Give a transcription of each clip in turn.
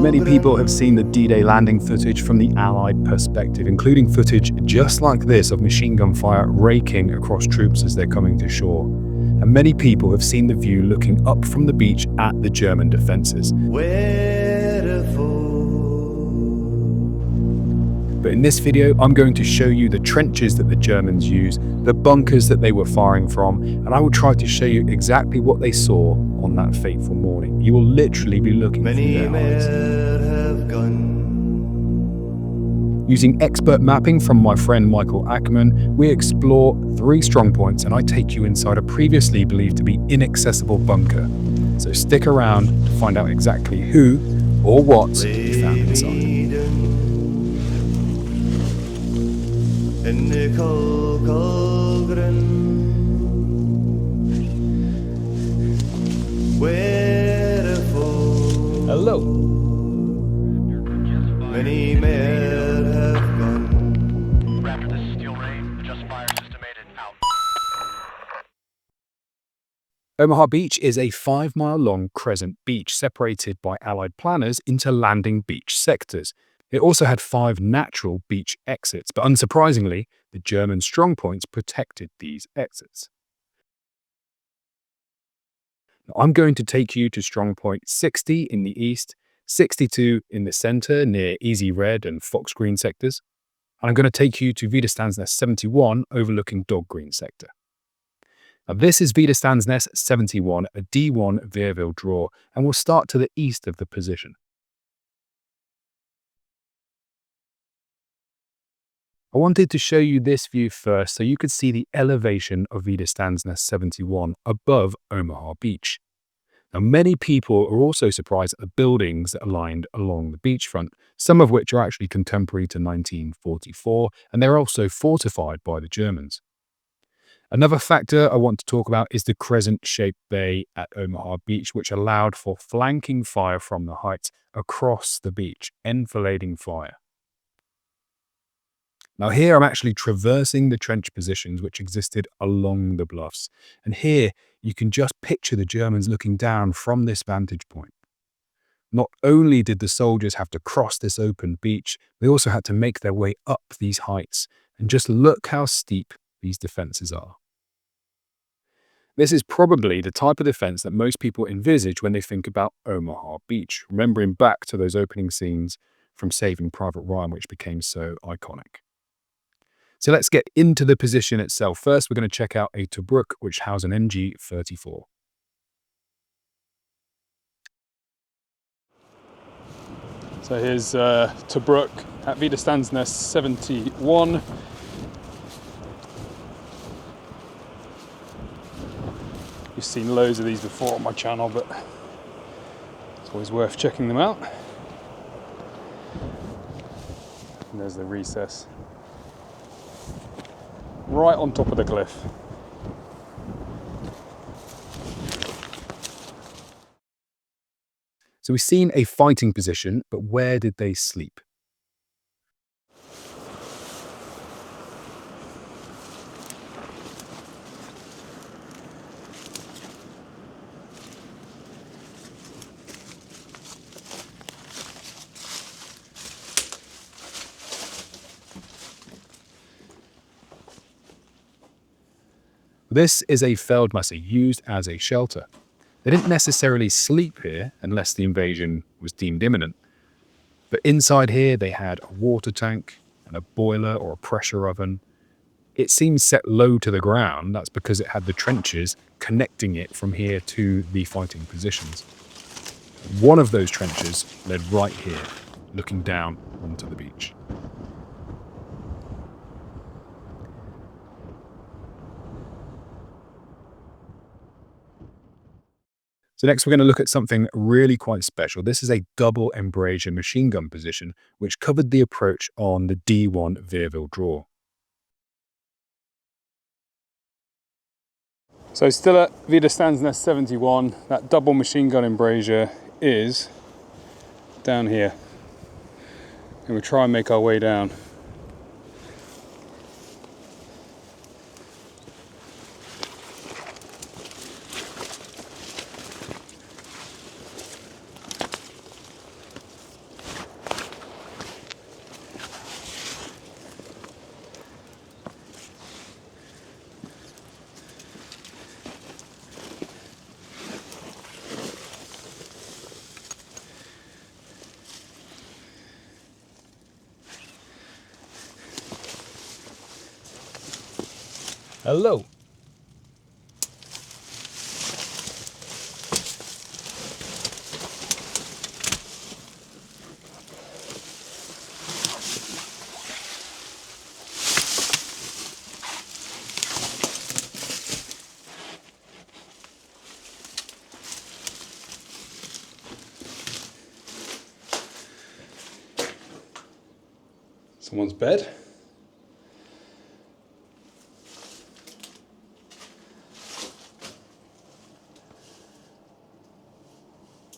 Many people have seen the D-Day landing footage from the Allied perspective, including footage just like this of machine gun fire raking across troops as they're coming to shore. And many people have seen the view looking up from the beach at the German defences. But in this video, I'm going to show you the trenches that the Germans use, the bunkers that they were firing from, and I will try to show you exactly what they saw on that fateful morning. You will literally be looking through their eyes. Using expert mapping from my friend Michael Ackerman, we explore 3 strong points and I take you inside a previously believed to be inaccessible bunker. So stick around to find out exactly who or what we found inside. Hello. Many men have gone. Rapid steel rain, just fire systemated out. Omaha Beach is a 5-mile-long crescent beach separated by Allied planners into landing beach sectors. It also had 5 natural beach exits, but unsurprisingly, the German strongpoints protected these exits. Now, I'm going to take you to strongpoint 60 in the east, 62 in the center near Easy Red and Fox Green sectors, and I'm going to take you to Widerstandsnest 71 overlooking Dog Green sector. Now, this is Widerstandsnest 71, a D1 Wehrmacht draw, and we'll start to the east of the position. I wanted to show you this view first so you could see the elevation of Widerstandsnest 71 above Omaha Beach. Now, many people are also surprised at the buildings that are lined along the beachfront, some of which are actually contemporary to 1944, and they're also fortified by the Germans. Another factor I want to talk about is the crescent-shaped bay at Omaha Beach, which allowed for flanking fire from the heights across the beach, enfilading fire. Now here I'm actually traversing the trench positions which existed along the bluffs, and here you can just picture the Germans looking down from this vantage point. Not only did the soldiers have to cross this open beach, they also had to make their way up these heights, and just look how steep these defences are. This is probably the type of defence that most people envisage when they think about Omaha Beach, remembering back to those opening scenes from Saving Private Ryan, which became so iconic. So let's get into the position itself. First, we're going to check out a Tobruk, which houses an MG-34. So here's Tobruk at Widerstandsnest 71. You've seen loads of these before on my channel, but it's always worth checking them out. And there's the recess. Right on top of the cliff. So we've seen a fighting position, but where did they sleep? This is a Feldmasse used as a shelter. They didn't necessarily sleep here unless the invasion was deemed imminent. But inside here they had a water tank and a boiler or a pressure oven. It seems set low to the ground. That's because it had the trenches connecting it from here to the fighting positions. One of those trenches led right here, looking down onto the beach. So next we're going to look at something really quite special. This is a double embrasure machine gun position, which covered the approach on the D1 Wehrmacht draw. So still at Widerstandsnest 71, that double machine gun embrasure is down here. And we'll try and make our way down. Hello. Someone's bed.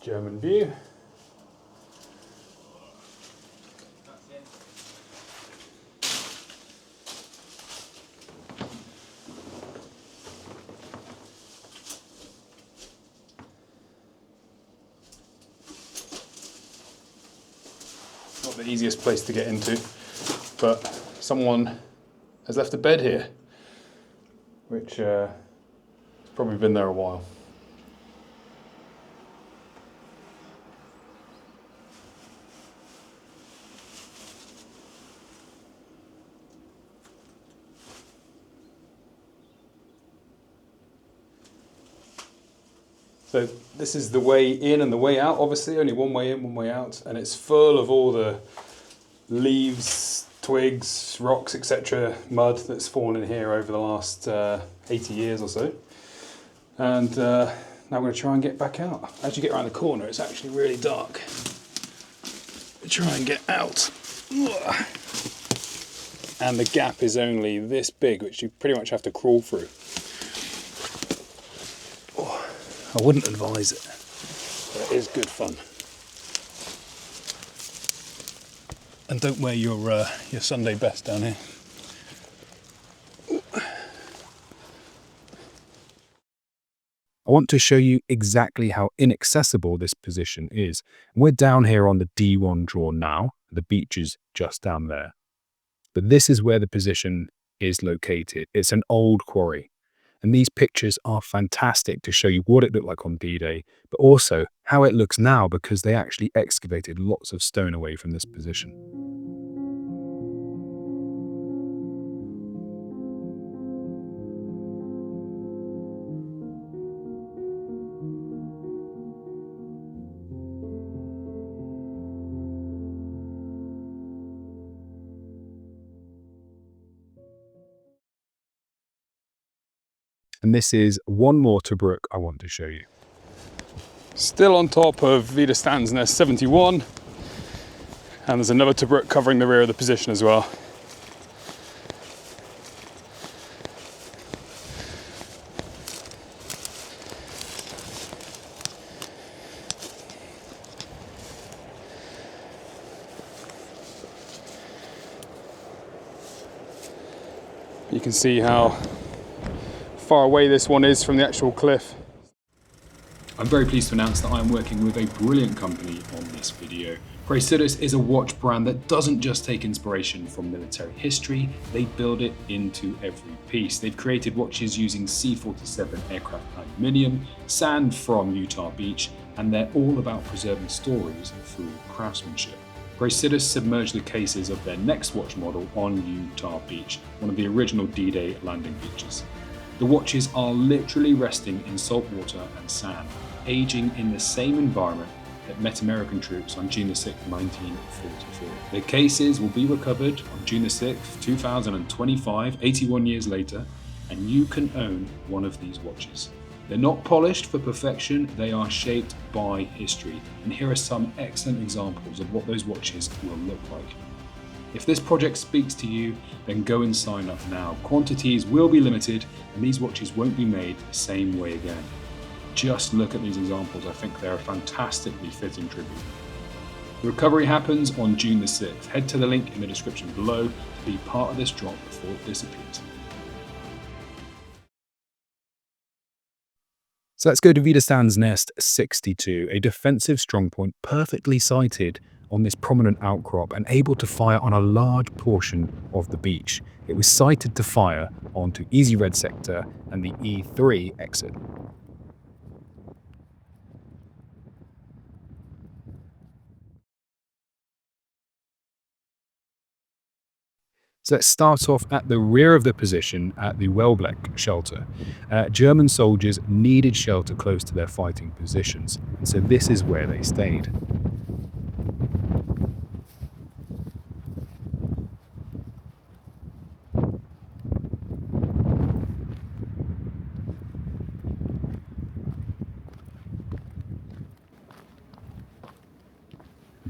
German view. Not the easiest place to get into, but someone has left a bed here, which has probably been there a while. So this is the way in and the way out, obviously, only one way in, one way out, and it's full of all the leaves, twigs, rocks, etc., mud that's fallen in here over the last 80 years or so. And now I'm going to try and get back out. As you get around the corner, it's actually really dark. Try and get out. And the gap is only this big, which you pretty much have to crawl through. I wouldn't advise it, but it is good fun. And don't wear your Sunday best down here. I want to show you exactly how inaccessible this position is. We're down here on the D1 draw now. The beach is just down there. But this is where the position is located. It's an old quarry. And these pictures are fantastic to show you what it looked like on D-Day, but also how it looks now because they actually excavated lots of stone away from this position. And this is one more Tobruk I want to show you. Still on top of Widerstandsnest 71, and there's another Tobruk covering the rear of the position as well. You can see how far away this one is from the actual cliff. I'm very pleased to announce that I'm working with a brilliant company on this video. Praesidus is a watch brand that doesn't just take inspiration from military history, they build it into every piece. They've created watches using C-47 aircraft aluminium, sand from Utah Beach, and they're all about preserving stories through craftsmanship. Praesidus submerged the cases of their next watch model on Utah Beach, one of the original D-Day landing beaches. The watches are literally resting in salt water and sand, aging in the same environment that met American troops on June 6, 1944. The cases will be recovered on June 6, 2025, 81 years later, and you can own one of these watches. They're not polished for perfection, they are shaped by history. And here are some excellent examples of what those watches will look like. If this project speaks to you, then go and sign up now. Quantities will be limited and these watches won't be made the same way again. Just look at these examples, I think they're a fantastically fitting tribute. The recovery happens on June the 6th. Head to the link in the description below to be part of this drop before it disappears. So let's go to Widerstandsnest 62, a defensive strongpoint perfectly sited on this prominent outcrop and able to fire on a large portion of the beach. It was sited to fire onto Easy Red Sector and the E3 exit. So let's start off at the rear of the position at the Wellbeck shelter. German soldiers needed shelter close to their fighting positions, and so this is where they stayed.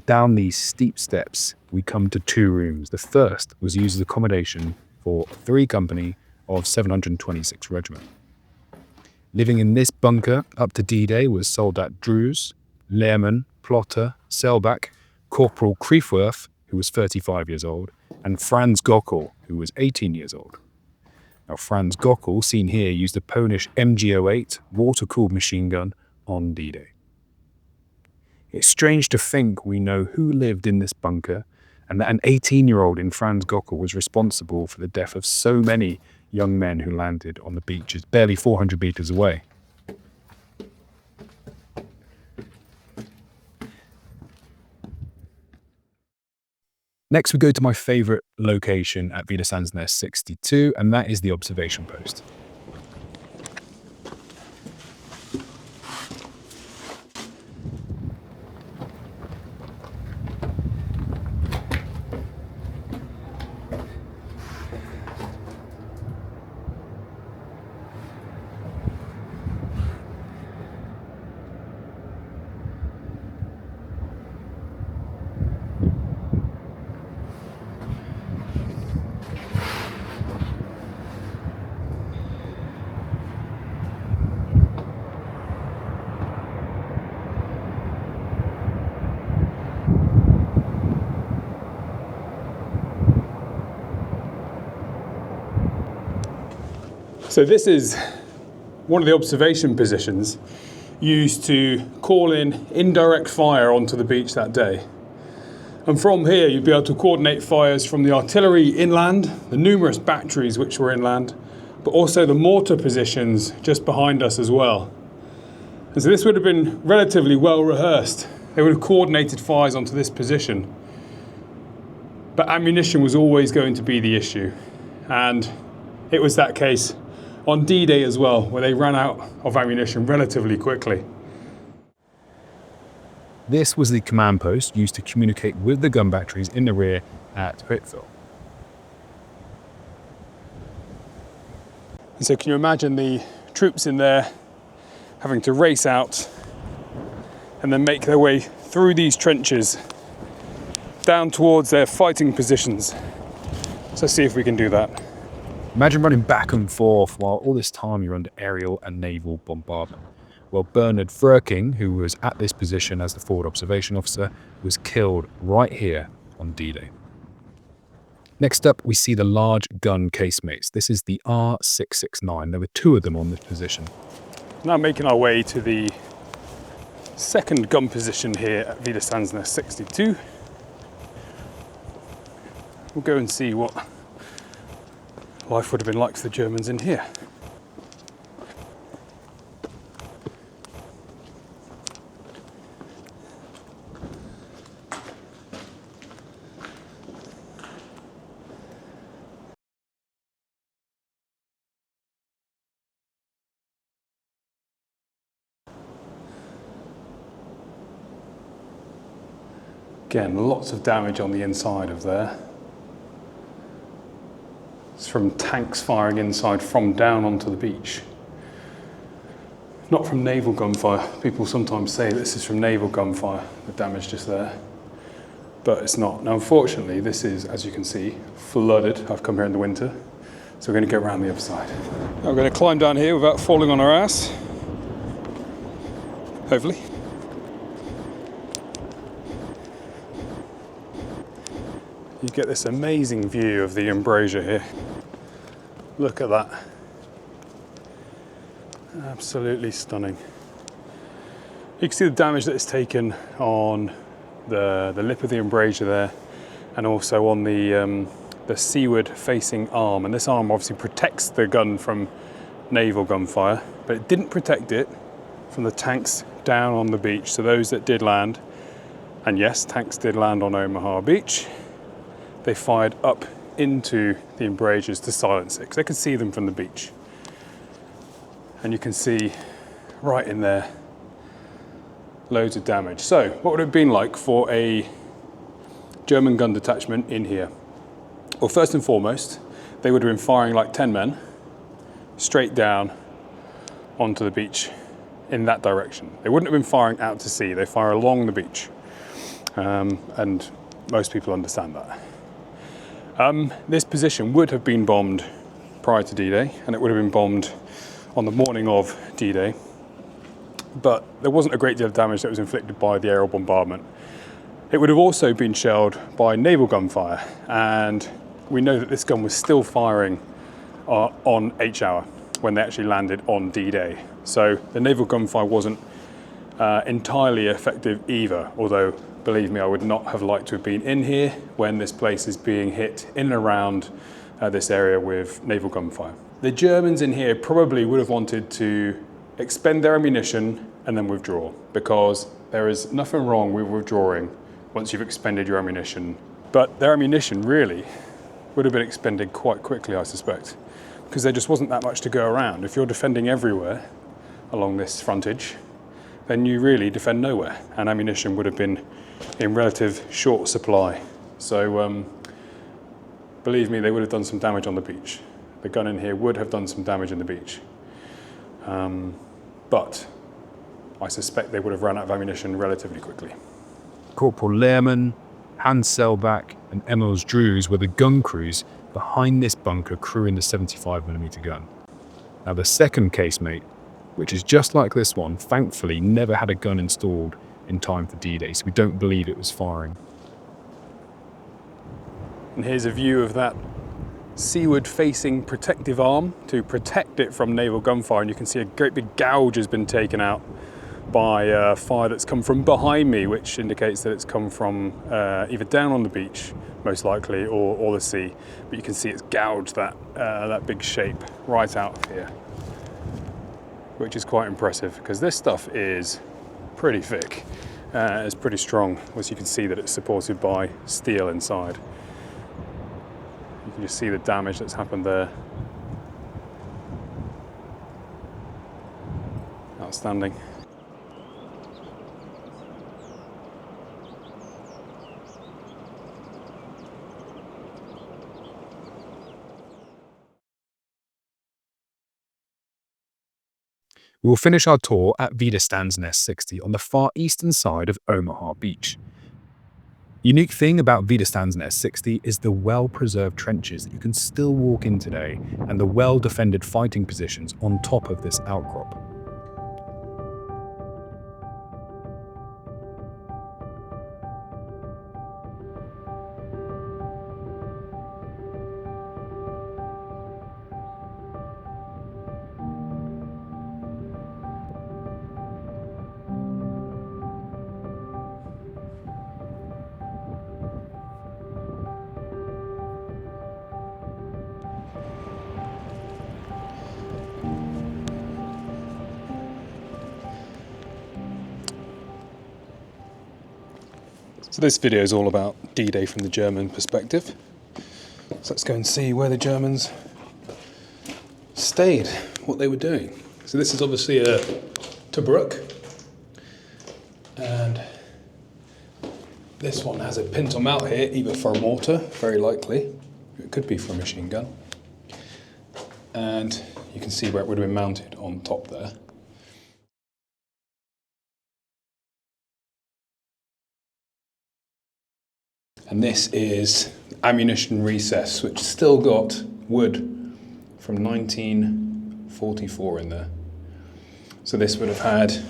Down these steep steps, we come to two rooms. The first was used as accommodation for 3 company of 726 Regiment. Living in this bunker up to D-Day was Soldat Drews, Lehrmann, Plotter, Selbach, Corporal Kreefworth, who was 35 years old, and Franz Gockel, who was 18 years old. Now, Franz Gockel, seen here, used a Polish MG08 water-cooled machine gun on D-Day. It's strange to think we know who lived in this bunker and that an 18-year-old in Franz Gockel was responsible for the death of so many young men who landed on the beaches barely 400 meters away. Next, we go to my favorite location at Widerstandsnest 62, and that is the observation post. So this is one of the observation positions used to call in indirect fire onto the beach that day. And from here you'd be able to coordinate fires from the artillery inland, the numerous batteries which were inland, but also the mortar positions just behind us as well. And so this would have been relatively well rehearsed. They would have coordinated fires onto this position. But ammunition was always going to be the issue. And it was that case on D-Day as well, where they ran out of ammunition relatively quickly. This was the command post used to communicate with the gun batteries in the rear at Huitville. And so can you imagine the troops in there having to race out and then make their way through these trenches down towards their fighting positions? So let's see if we can do that. Imagine running back and forth while all this time you're under aerial and naval bombardment. Well, Bernard Frerking, who was at this position as the forward observation officer, was killed right here on D-Day. Next up, we see the large gun casemates. This is the R669. There were 2 of them on this position. Now making our way to the second gun position here at Widerstandsnest 62. We'll go and see what life would have been like for the Germans in here. Again, lots of damage on the inside of there. It's from tanks firing inside from down onto the beach. Not from naval gunfire. People sometimes say this is from naval gunfire, the damage just there. But it's not. Now, unfortunately, this is, as you can see, flooded. I've come here in the winter, so we're going to go around the other side. Now we're going to climb down here without falling on our ass. Hopefully. You get this amazing view of the embrasure here. Look at that. Absolutely stunning. You can see the damage that it's taken on the lip of the embrasure there, and also on the seaward facing arm. And this arm obviously protects the gun from naval gunfire, but it didn't protect it from the tanks down on the beach. So those that did land, and yes, tanks did land on Omaha Beach, they fired up into the embrasures to silence it, because they could see them from the beach. And you can see right in there loads of damage. So what would it have been like for a German gun detachment in here? Well, first and foremost, they would have been firing like 10 men straight down onto the beach in that direction. They wouldn't have been firing out to sea. They fire along the beach. And most people understand that. This position would have been bombed prior to D-Day, and it would have been bombed on the morning of D-Day. But there wasn't a great deal of damage that was inflicted by the aerial bombardment. It would have also been shelled by naval gunfire, and we know that this gun was still firing on H-hour when they actually landed on D-Day. So the naval gunfire wasn't entirely effective either, although believe me, I would not have liked to have been in here when this place is being hit in and around this area with naval gunfire. The Germans in here probably would have wanted to expend their ammunition and then withdraw, because there is nothing wrong with withdrawing once you've expended your ammunition. But their ammunition really would have been expended quite quickly, I suspect, because there just wasn't that much to go around. If you're defending everywhere along this frontage, then you really defend nowhere, and ammunition would have been in relative short supply. So believe me, they would have done some damage on the beach. The gun in here would have done some damage in the beach. But I suspect they would have run out of ammunition relatively quickly. Corporal Lehrman, Hans Selbach and Emils Drews were the gun crews behind this bunker crewing the 75mm gun. Now the second casemate, which is just like this one, thankfully never had a gun installed in time for D-Day, so we don't believe it was firing. And here's a view of that seaward facing protective arm to protect it from naval gunfire, and you can see a great big gouge has been taken out by fire that's come from behind me, which indicates that it's come from either down on the beach, most likely, or the sea. But you can see it's gouged that big shape right out of here, which is quite impressive, because this stuff is pretty thick. It's pretty strong, as you can see that it's supported by steel inside. You can just see the damage that's happened there. Outstanding. We will finish our tour at Widerstandsnest 60 on the far eastern side of Omaha Beach. The unique thing about Widerstandsnest 60 is the well-preserved trenches that you can still walk in today, and the well-defended fighting positions on top of this outcrop. So this video is all about D-Day from the German perspective. So let's go and see where the Germans stayed, what they were doing. So this is obviously a Tobruk, and this one has a pintle mount here, either for a mortar, very likely. It could be for a machine gun. And you can see where it would have been mounted on top there. And this is ammunition recess, which still got wood from 1944 in there. So this would have had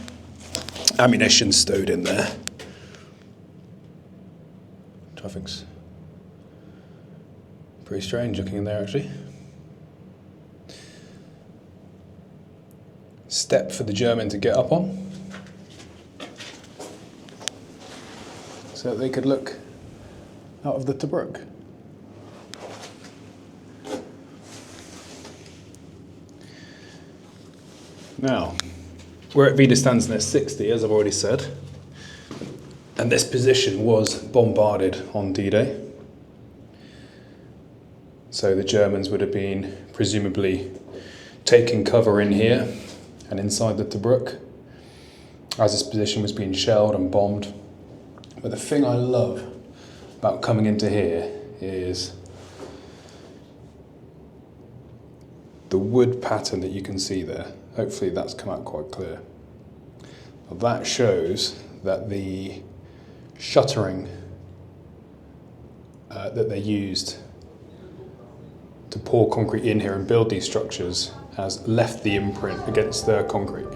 ammunition stowed in there, which I think's pretty strange looking in there actually. Step for the German to get up on, so that they could look out of the Tobruk. Now, we're at Widerstandsnest 60, as I've already said, and this position was bombarded on D-Day. So the Germans would have been presumably taking cover in here and inside the Tobruk as this position was being shelled and bombed. But the thing I love about coming into here is the wood pattern that you can see there. Hopefully that's come out quite clear. Well, that shows that the shuttering that they used to pour concrete in here and build these structures has left the imprint against the concrete.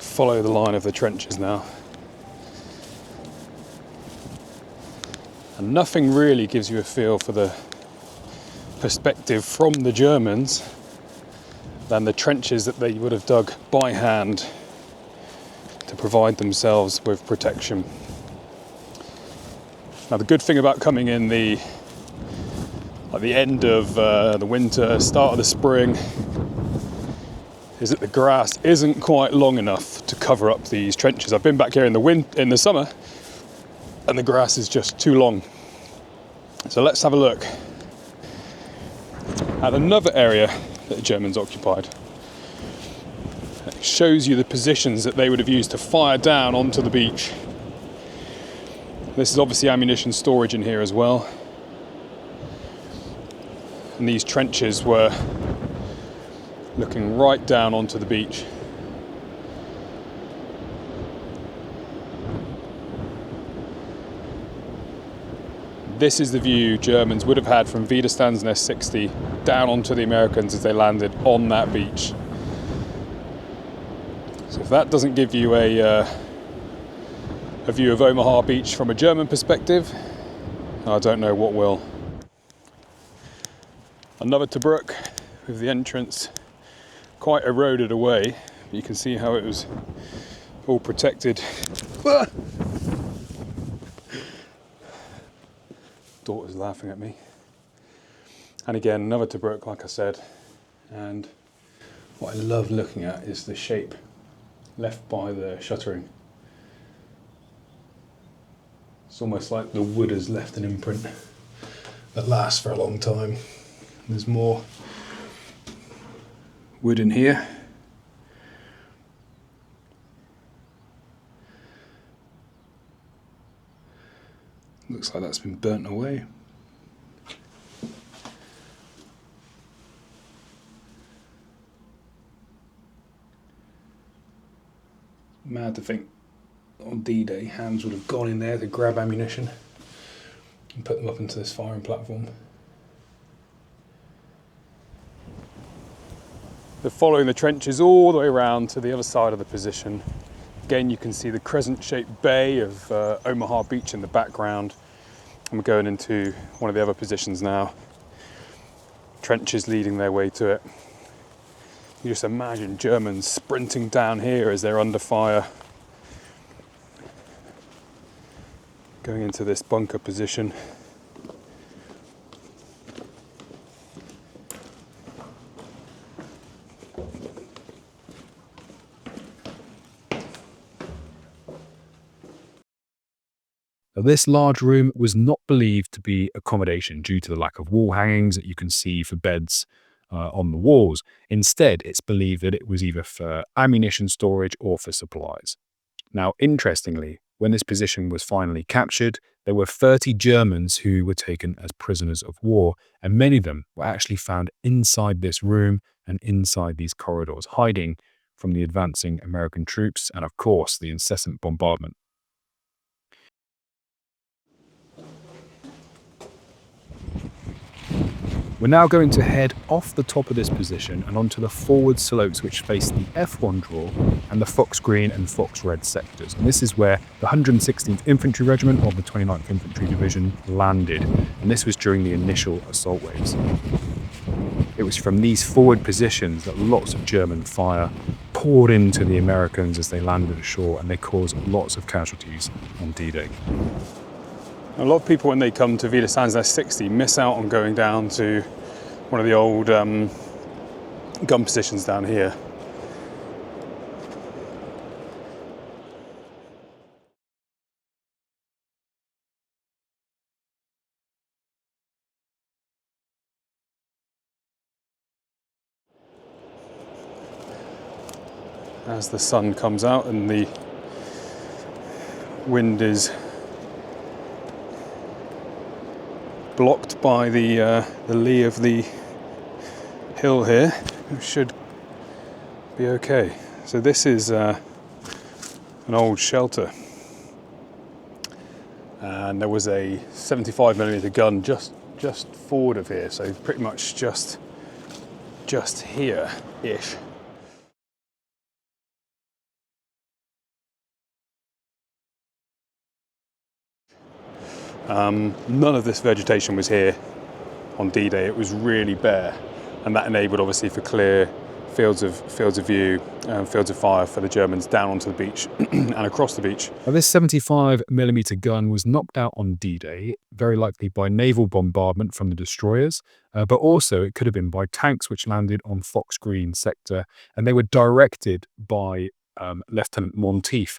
Follow the line of the trenches now. And nothing really gives you a feel for the perspective from the Germans than the trenches that they would have dug by hand to provide themselves with protection. Now the good thing about coming in the end of the winter, start of the spring, is that the grass isn't quite long enough to cover up these trenches. I've been back here in the summer, and the grass is just too long. So let's have a look at another area that the Germans occupied. It shows you the positions that they would have used to fire down onto the beach. This is obviously ammunition storage in here as well. And these trenches were looking right down onto the beach. This is the view Germans would have had from Widerstandsnest 60 down onto the Americans as they landed on that beach. So if that doesn't give you a view of Omaha Beach from a German perspective, I don't know what will. Another Tobruk with the entrance quite eroded away. You can see how it was all protected. Daughter's laughing at me. And again, another Tobruk, like I said. And what I love looking at is the shape left by the shuttering. It's almost like the wood has left an imprint that lasts for a long time. There's more wood in here. Looks like that's been burnt away. Mad to think on D-Day hands would have gone in there to grab ammunition and put them up into this firing platform. They're following the trenches all the way around to the other side of the position. Again, you can see the crescent-shaped bay of Omaha Beach in the background. And we're going into one of the other positions now. Trenches leading their way to it. You just imagine Germans sprinting down here as they're under fire. Going into this bunker position. Now, this large room was not believed to be accommodation due to the lack of wall hangings that you can see for beds on the walls. Instead, it's believed that it was either for ammunition storage or for supplies. Now, interestingly, when this position was finally captured, there were 30 Germans who were taken as prisoners of war, and many of them were actually found inside this room and inside these corridors, hiding from the advancing American troops and, of course, the incessant bombardment. We're now going to head off the top of this position and onto the forward slopes which face the F1 draw and the Fox Green and Fox Red sectors. And this is where the 116th Infantry Regiment of the 29th Infantry Division landed. And this was during the initial assault waves. It was from these forward positions that lots of German fire poured into the Americans as they landed ashore, and they caused lots of casualties on D-Day. A lot of people, when they come to Villa Sanzès 60, miss out on going down to one of the old gun positions down here. As the sun comes out and the wind is blocked by the lee of the hill here, it should be okay. So this is an old shelter, and there was a 75mm gun just forward of here, so pretty much just here-ish. None of this vegetation was here on D-Day. It was really bare, and that enabled obviously for clear fields of view, fields of fire for the Germans down onto the beach and across the beach. Now, this 75mm gun was knocked out on D-Day, very likely by naval bombardment from the destroyers, but also it could have been by tanks which landed on Fox Green sector, and they were directed by Lieutenant Monteith.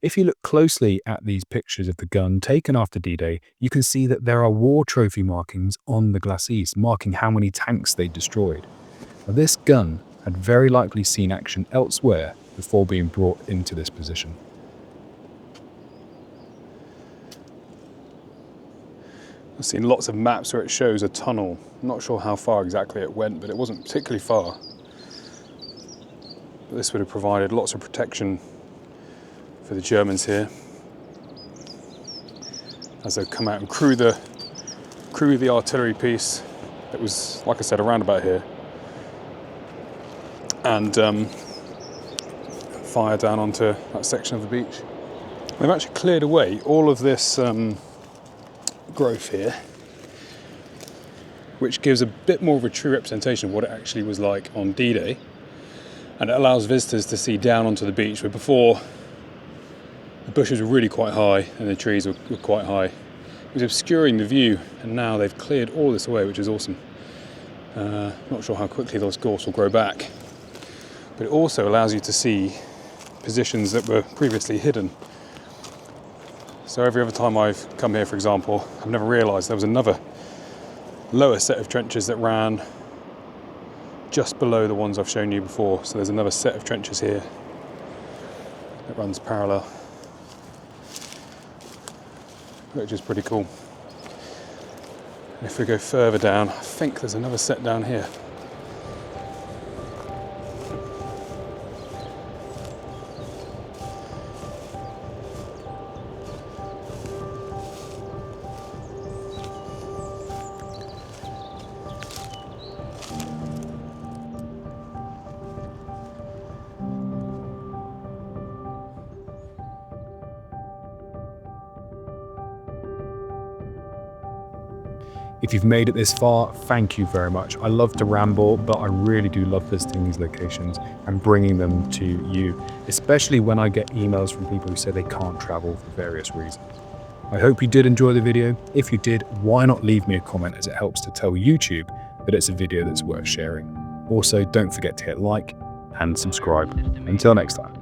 If you look closely at these pictures of the gun taken after D-Day, you can see that there are war trophy markings on the glacis, marking how many tanks they destroyed. Now, this gun had very likely seen action elsewhere before being brought into this position. I've seen lots of maps where it shows a tunnel. I'm not sure how far exactly it went, but it wasn't particularly far. But this would have provided lots of protection for the Germans here as they come out and crew the artillery piece that was, like I said, around about here, and fire down onto that section of the beach. They've actually cleared away all of this growth here, which gives a bit more of a true representation of what it actually was like on D-Day, and it allows visitors to see down onto the beach, where before the bushes were really quite high and the trees were quite high. It was obscuring the view, and now they've cleared all this away, which is awesome. Not sure how quickly those gorse will grow back, but it also allows you to see positions that were previously hidden. So every other time I've come here, for example, I've never realised there was another lower set of trenches that ran just below the ones I've shown you before. So there's another set of trenches here that runs parallel, which is pretty cool. And if we go further down, I think there's another set down here. If you've made it this far, thank you very much. I love to ramble, but I really do love visiting these locations and bringing them to you, especially when I get emails from people who say they can't travel for various reasons. I hope you did enjoy the video. If you did, why not leave me a comment, as it helps to tell YouTube that it's a video that's worth sharing. Also, don't forget to hit like and subscribe. Until next time.